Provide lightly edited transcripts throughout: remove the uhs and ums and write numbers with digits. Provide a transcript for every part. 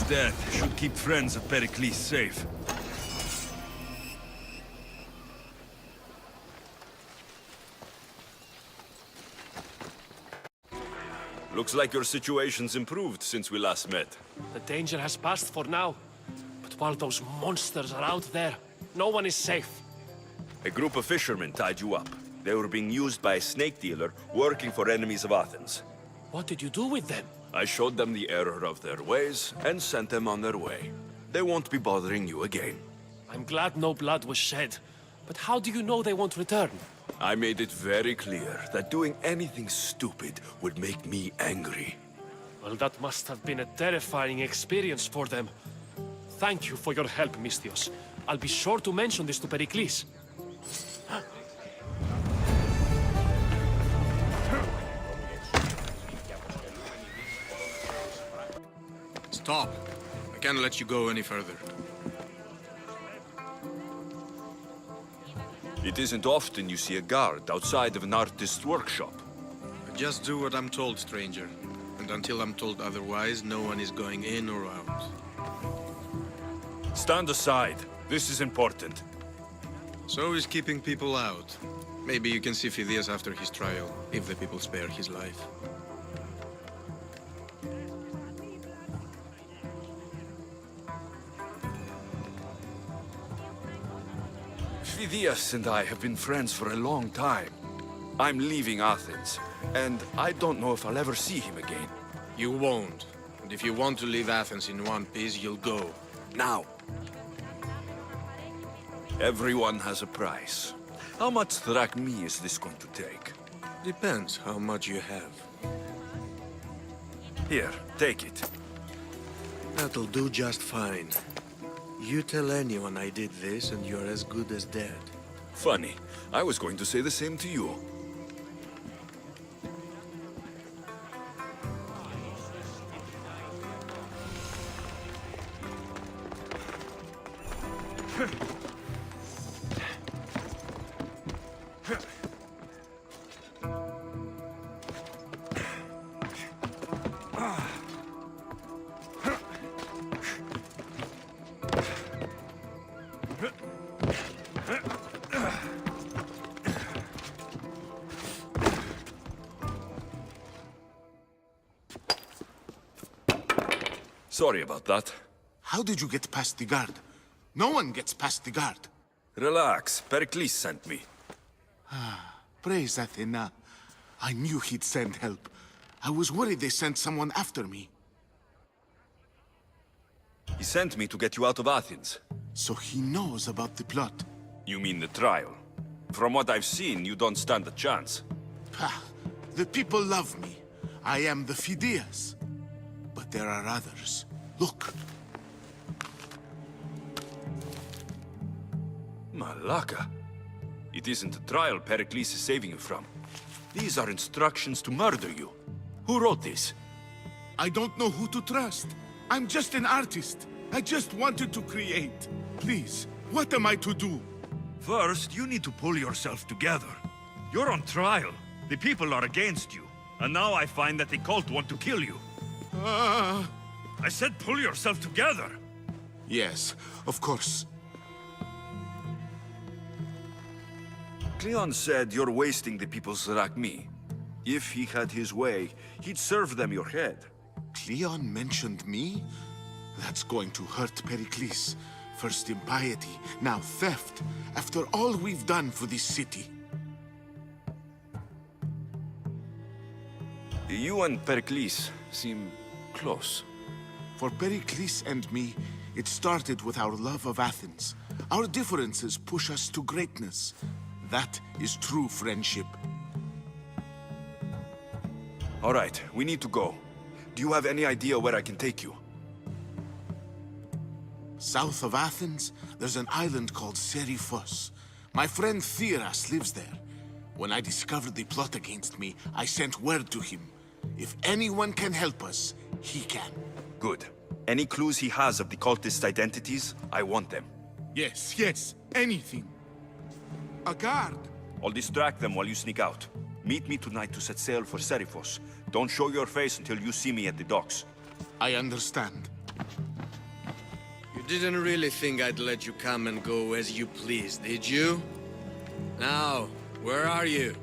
death should keep friends of Pericles safe. Looks like your situation's improved since we last met. The danger has passed for now. But while those monsters are out there, no one is safe. A group of fishermen tied you up. They were being used by a snake dealer working for enemies of Athens. What did you do with them? I showed them the error of their ways and sent them on their way. They won't be bothering you again. I'm glad no blood was shed. But how do you know they won't return? I made it very clear that doing anything stupid would make me angry. Well, that must have been a terrifying experience for them. Thank you for your help, Misthios. I'll be sure to mention this to Pericles. Stop. I can't let you go any further. It isn't often you see a guard outside of an artist's workshop. I just do what I'm told, stranger. And until I'm told otherwise, no one is going in or out. Stand aside. This is important. So is keeping people out. Maybe you can see Phidias after his trial, if the people spare his life. Phidias and I have been friends for a long time. I'm leaving Athens, and I don't know if I'll ever see him again. You won't. And if you want to leave Athens in one piece, you'll go. Now. Everyone has a price. How much drachmi is this going to take? Depends how much you have. Here, take it. That'll do just fine. You tell anyone I did this, and you're as good as dead. Funny. I was going to say the same to you. Sorry about that. How did you get past the guard? No one gets past the guard. Relax. Pericles sent me. Praise Athena. I knew he'd send help. I was worried they sent someone after me. He sent me to get you out of Athens. So he knows about the plot. You mean the trial? From what I've seen, you don't stand a chance. Ha! The people love me. I am the Phidias. But there are others. Look. Malaka. It isn't a trial Pericles is saving you from. These are instructions to murder you. Who wrote this? I don't know who to trust. I'm just an artist. I just wanted to create. Please, what am I to do? First, you need to pull yourself together. You're on trial. The people are against you. And now I find that the cult want to kill you. I said pull yourself together. Yes, of course. Cleon said you're wasting the people's drachmi. If he had his way, he'd serve them your head. Cleon mentioned me? That's going to hurt Pericles. First impiety, now theft. After all we've done for this city. You and Pericles seem close. For Pericles and me, it started with our love of Athens. Our differences push us to greatness. That is true friendship. All right, we need to go. Do you have any idea where I can take you? South of Athens, there's an island called Seriphos. My friend Theras lives there. When I discovered the plot against me, I sent word to him. If anyone can help us, he can. Good. Any clues he has of the cultists' identities, I want them. Yes, anything. A guard. I'll distract them while you sneak out. Meet me tonight to set sail for Seriphos. Don't show your face until you see me at the docks. I understand. Didn't really think I'd let you come and go as you please, did you? Now, where are you?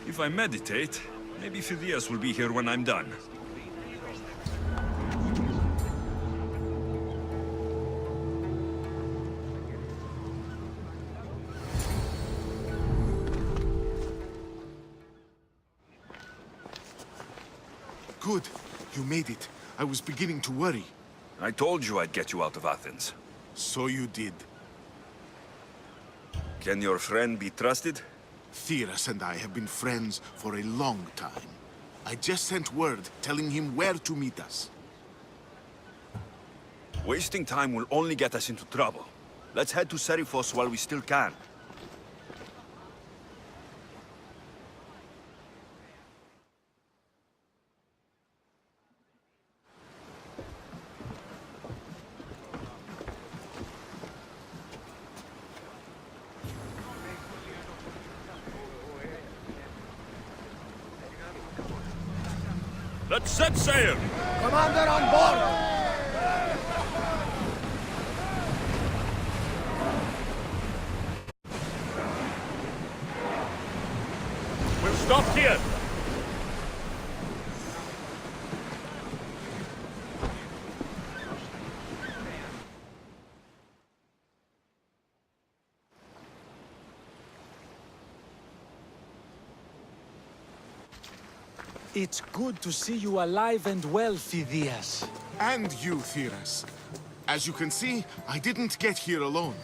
If I meditate, maybe Phidias will be here when I'm done. Good. You made it. I was beginning to worry. I told you I'd get you out of Athens. So you did. Can your friend be trusted? Theras and I have been friends for a long time. I just sent word telling him where to meet us. Wasting time will only get us into trouble. Let's head to Seriphos while we still can. Let's set sail! Commander on board! We'll stop here! It's good to see you alive and well, Phidias. And you, Theras. As you can see, I didn't get here alone.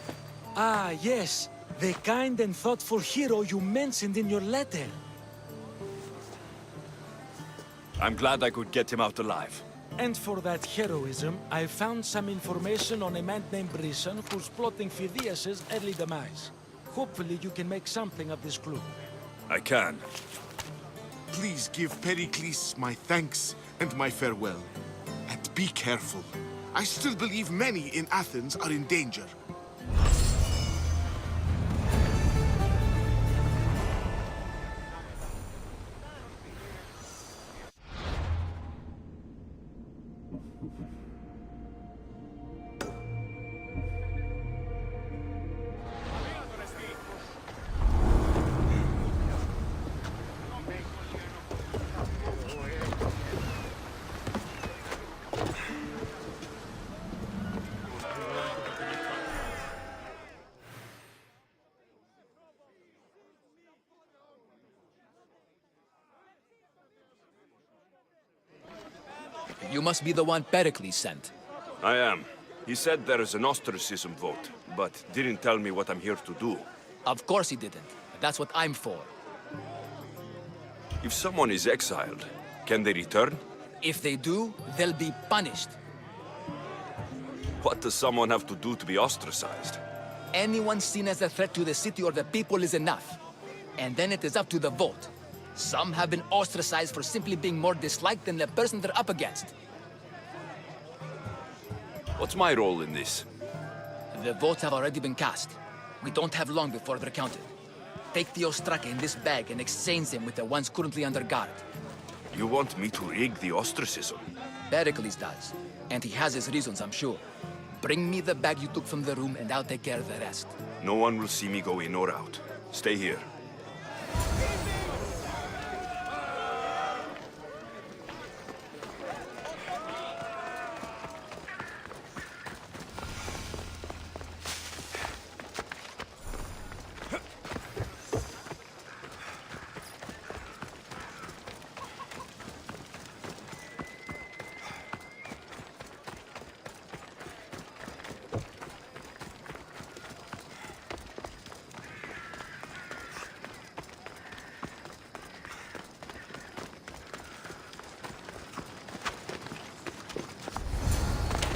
Ah, yes. The kind and thoughtful hero you mentioned in your letter. I'm glad I could get him out alive. And for that heroism, I found some information on a man named Brisson who's plotting Phidias' early demise. Hopefully you can make something of this clue. I can. Please give Pericles my thanks and my farewell. And be careful. I still believe many in Athens are in danger. You must be the one Pericles sent. I am. He said there is an ostracism vote, but didn't tell me what I'm here to do. Of course he didn't. That's what I'm for. If someone is exiled, can they return? If they do, they'll be punished. What does someone have to do to be ostracized? Anyone seen as a threat to the city or the people is enough. And then it is up to the vote. Some have been ostracized for simply being more disliked than the person they're up against. What's my role in this? The votes have already been cast. We don't have long before they're counted. Take the ostraka in this bag and exchange them with the ones currently under guard. You want me to rig the ostracism? Pericles does. And he has his reasons, I'm sure. Bring me the bag you took from the room and I'll take care of the rest. No one will see me go in or out. Stay here.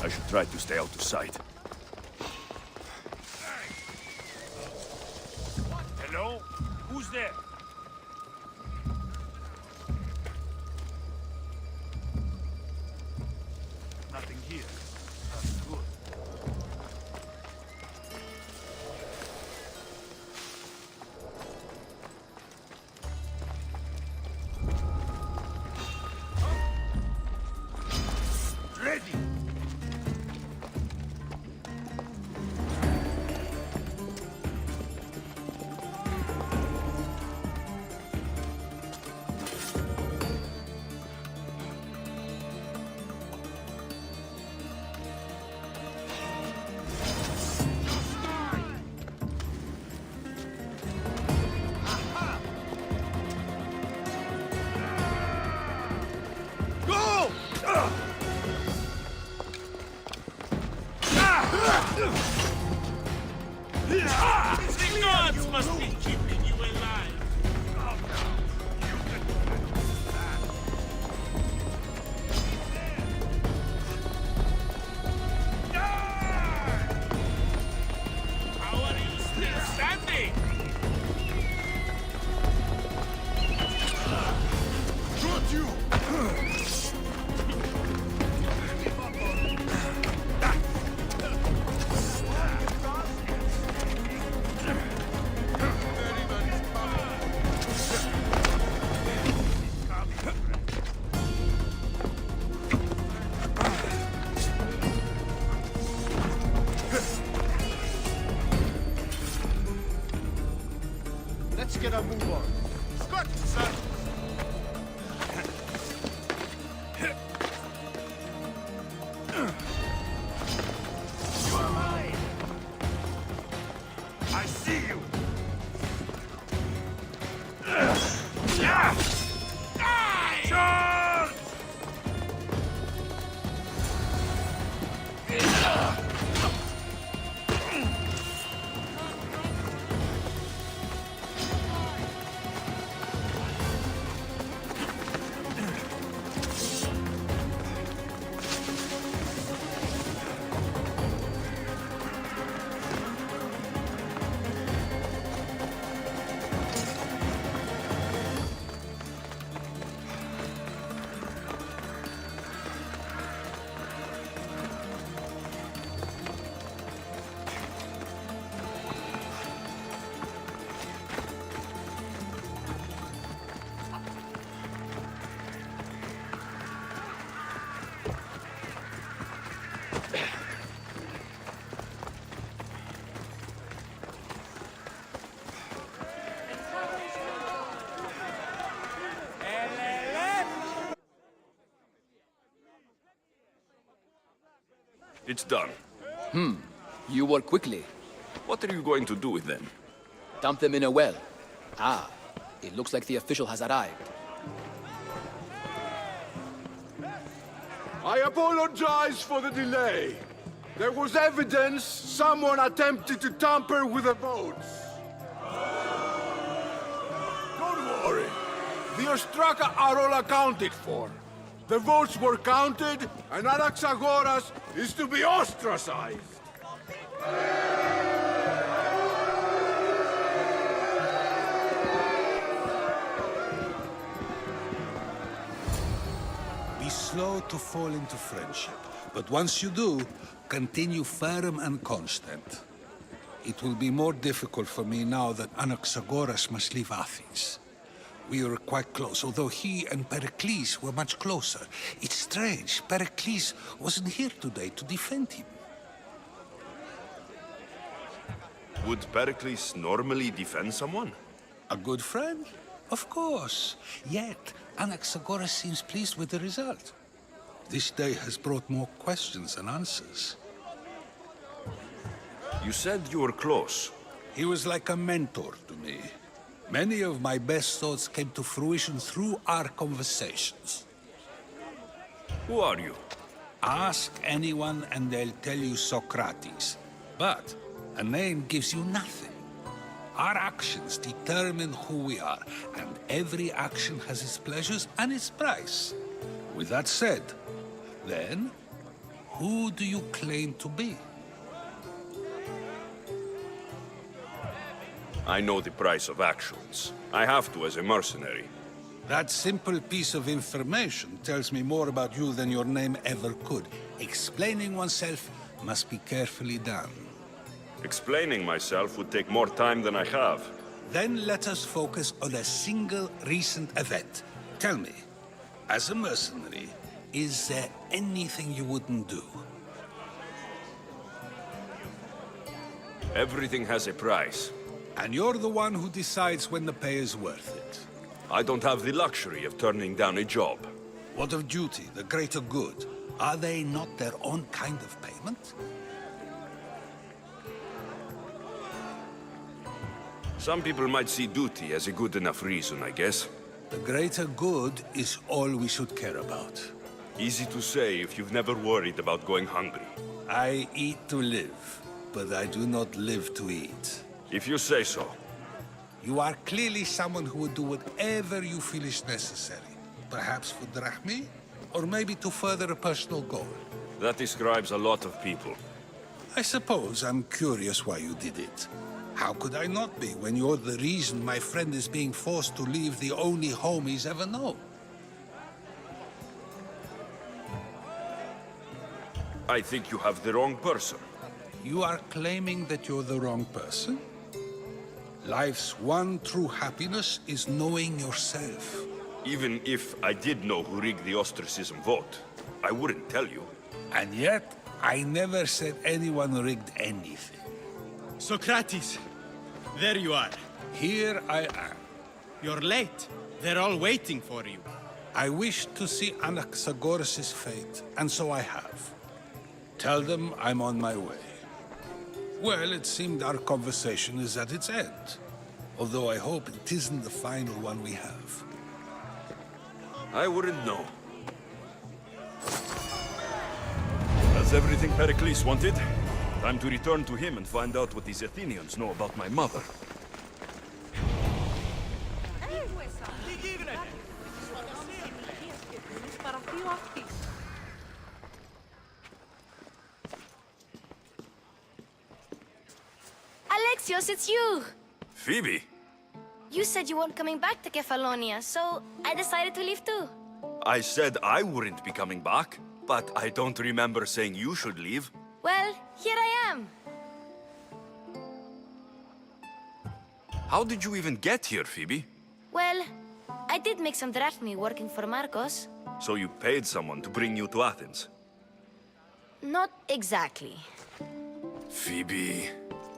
I should try to stay out of sight. Who's there? Nothing here. That's good. Ready! Go! The gods must be keeping you alive. How are you still standing? Got you! Let's get a move on. Scott, son. You're mine! I see you! Charge! It's done. You work quickly. What are you going to do with them? Dump them in a well. Ah, it looks like the official has arrived. I apologize for the delay. There was evidence someone attempted to tamper with the votes. Don't worry. The Ostraka are all accounted for. The votes were counted, and Anaxagoras is to be ostracized. Be slow to fall into friendship, but once you do, continue firm and constant. It will be more difficult for me now that Anaxagoras must leave Athens. We were quite close, although he and Pericles were much closer. It's strange, Pericles wasn't here today to defend him. Would Pericles normally defend someone? A good friend? Of course. Yet, Anaxagoras seems pleased with the result. This day has brought more questions than answers. You said you were close. He was like a mentor to me. Many of my best thoughts came to fruition through our conversations. Who are you? Ask anyone and they'll tell you Socrates. But a name gives you nothing. Our actions determine who we are, and every action has its pleasures and its price. With that said, then, who do you claim to be? I know the price of actions. I have to as a mercenary. That simple piece of information tells me more about you than your name ever could. Explaining oneself must be carefully done. Explaining myself would take more time than I have. Then let us focus on a single recent event. Tell me, as a mercenary, is there anything you wouldn't do? Everything has a price. And you're the one who decides when the pay is worth it. I don't have the luxury of turning down a job. What of duty, the greater good? Are they not their own kind of payment? Some people might see duty as a good enough reason, I guess. The greater good is all we should care about. Easy to say if you've never worried about going hungry. I eat to live, but I do not live to eat. If you say so. You are clearly someone who would do whatever you feel is necessary. Perhaps for drachmi, or maybe to further a personal goal. That describes a lot of people. I suppose I'm curious why you did it. How could I not be when you're the reason my friend is being forced to leave the only home he's ever known? I think you have the wrong person. You are claiming that you're the wrong person? Life's one true happiness is knowing yourself. Even if I did know who rigged the ostracism vote, I wouldn't tell you. And yet, I never said anyone rigged anything. Socrates, there you are. Here I am. You're late. They're all waiting for you. I wish to see Anaxagoras' fate, and so I have. Tell them I'm on my way. Well, it seemed our conversation is at its end. Although I hope it isn't the final one we have. I wouldn't know. That's everything Pericles wanted. Time to return to him and find out what these Athenians know about my mother. Alexios, it's you! Phoebe? You said you weren't coming back to Kefalonia, so I decided to leave too. I said I wouldn't be coming back, but I don't remember saying you should leave. Well, here I am. How did you even get here, Phoebe? Well, I did make some drachmi working for Marcos. So you paid someone to bring you to Athens? Not exactly. Phoebe...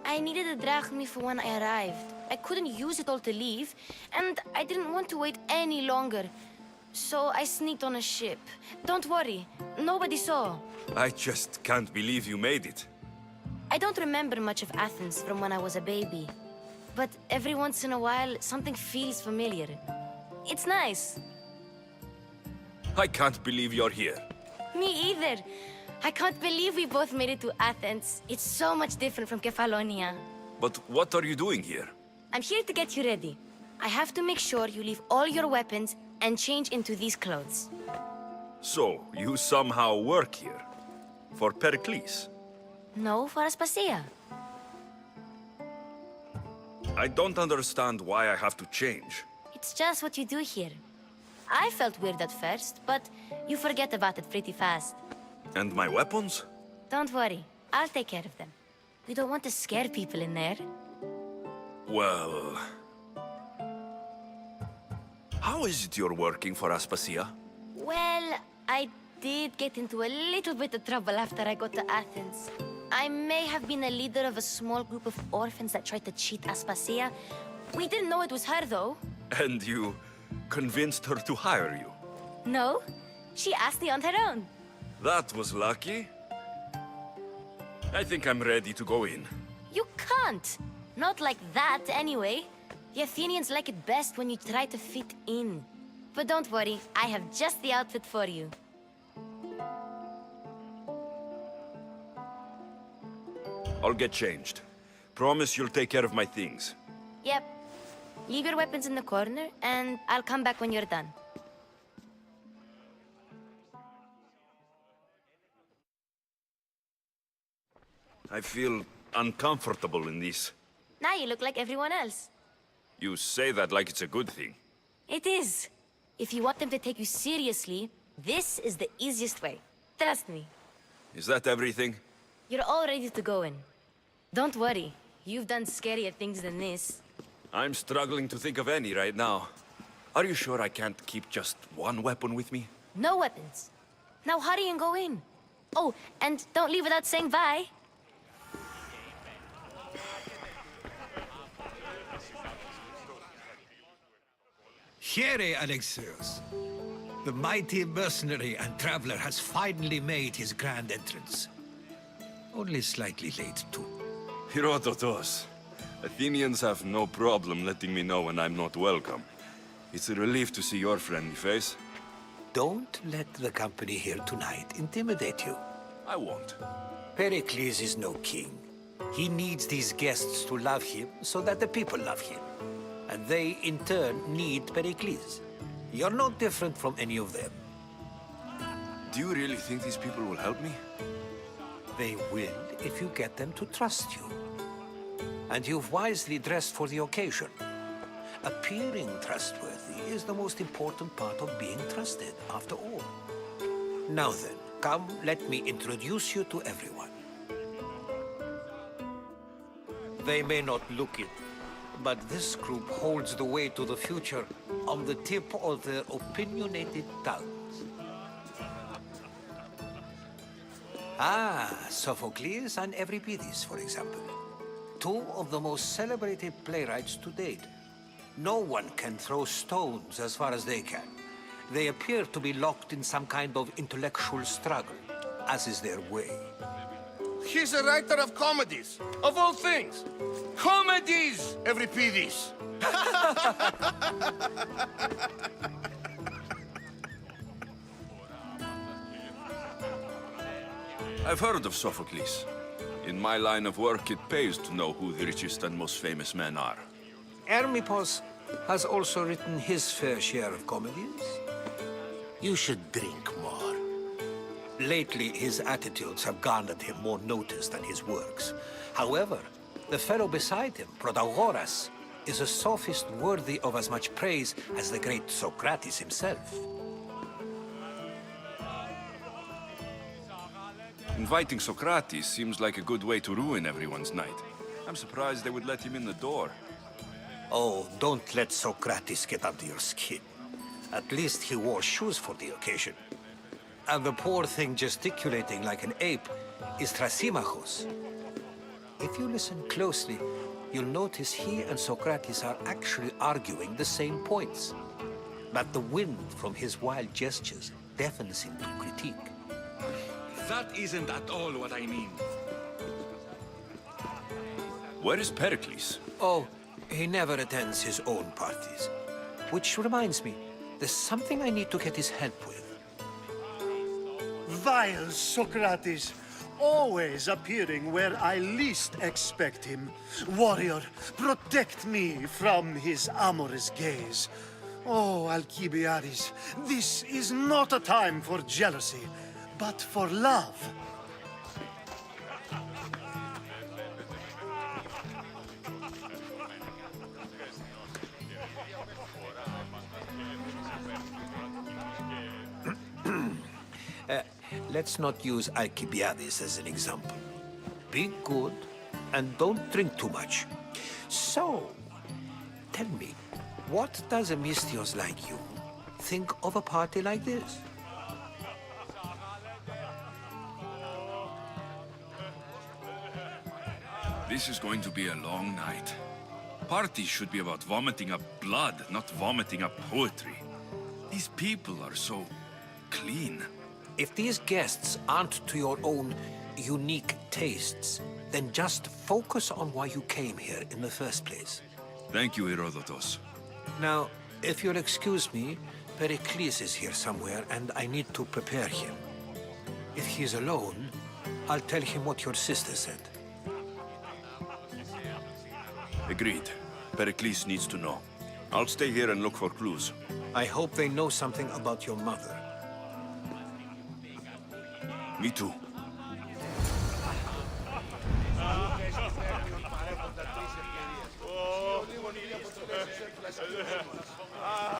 I needed a drachmi for when I arrived. I couldn't use it all to leave, and I didn't want to wait any longer. So I sneaked on a ship. Don't worry, nobody saw. I just can't believe you made it. I don't remember much of Athens from when I was a baby. But every once in a while, something feels familiar. It's nice. I can't believe you're here. Me either. I can't believe we both made it to Athens. It's so much different from Kefalonia. But what are you doing here? I'm here to get you ready. I have to make sure you leave all your weapons and change into these clothes. So, you somehow work here? For Pericles? No, for Aspasia. I don't understand why I have to change. It's just what you do here. I felt weird at first, but you forget about it pretty fast. And my weapons? Don't worry, I'll take care of them. We don't want to scare people in there. Well... How is it you're working for Aspasia? Well, I did get into a little bit of trouble after I got to Athens. I may have been a leader of a small group of orphans that tried to cheat Aspasia. We didn't know it was her, though. And you convinced her to hire you? No, she asked me on her own. That was lucky. I think I'm ready to go in. You can't. Not like that, anyway. The Athenians like it best when you try to fit in. But don't worry, I have just the outfit for you. I'll get changed. Promise you'll take care of my things. Yep. Leave your weapons in the corner, and I'll come back when you're done. I feel uncomfortable in this. Now you look like everyone else. You say that like it's a good thing. It is. If you want them to take you seriously, this is the easiest way. Trust me. Is that everything? You're all ready to go in. Don't worry. You've done scarier things than this. I'm struggling to think of any right now. Are you sure I can't keep just one weapon with me? No weapons. Now hurry and go in. Oh, and don't leave without saying bye. Here, Alexios. The mighty mercenary and traveler has finally made his grand entrance. Only slightly late, too. Herodotus. Athenians have no problem letting me know when I'm not welcome. It's a relief to see your friendly face. Don't let the company here tonight intimidate you. I won't. Pericles is no king. He needs these guests to love him so that the people love him. And they, in turn, need Pericles. You're no different from any of them. Do you really think these people will help me? They will if you get them to trust you. And you've wisely dressed for the occasion. Appearing trustworthy is the most important part of being trusted, after all. Now then, come, let me introduce you to everyone. They may not look it, but this group holds the way to the future on the tip of their opinionated tongues. Ah, Sophocles and Euripides, for example. Two of the most celebrated playwrights to date. No one can throw stones as far as they can. They appear to be locked in some kind of intellectual struggle, as is their way. He's a writer of comedies, of all things. Comedies, Euripides. I've heard of Sophocles. In my line of work, it pays to know who the richest and most famous men are. Hermippos has also written his fair share of comedies. You should drink more. Lately, his attitudes have garnered him more notice than his works. However, the fellow beside him, Protagoras, is a sophist worthy of as much praise as the great Socrates himself. Inviting Socrates seems like a good way to ruin everyone's night. I'm surprised they would let him in the door. Oh, don't let Socrates get under your skin. At least he wore shoes for the occasion. And the poor thing gesticulating like an ape is Thrasymachos. If you listen closely, you'll notice he and Socrates are actually arguing the same points. But the wind from his wild gestures deafens him to critique. That isn't at all what I mean. Where is Pericles? Oh, he never attends his own parties. Which reminds me, there's something I need to get his help with. Vile Socrates, always appearing where I least expect him. Warrior, protect me from his amorous gaze. Oh, Alcibiades, this is not a time for jealousy, but for love. Let's not use Alcibiades as an example. Be good and don't drink too much. So, tell me, what does a Misthios like you think of a party like this? This is going to be a long night. Parties should be about vomiting up blood, not vomiting up poetry. These people are so clean. If these guests aren't to your own unique tastes, then just focus on why you came here in the first place. Thank you, Herodotus. Now, if you'll excuse me, Pericles is here somewhere, and I need to prepare him. If he's alone, I'll tell him what your sister said. Agreed. Pericles needs to know. I'll stay here and look for clues. I hope they know something about your mother. Me too.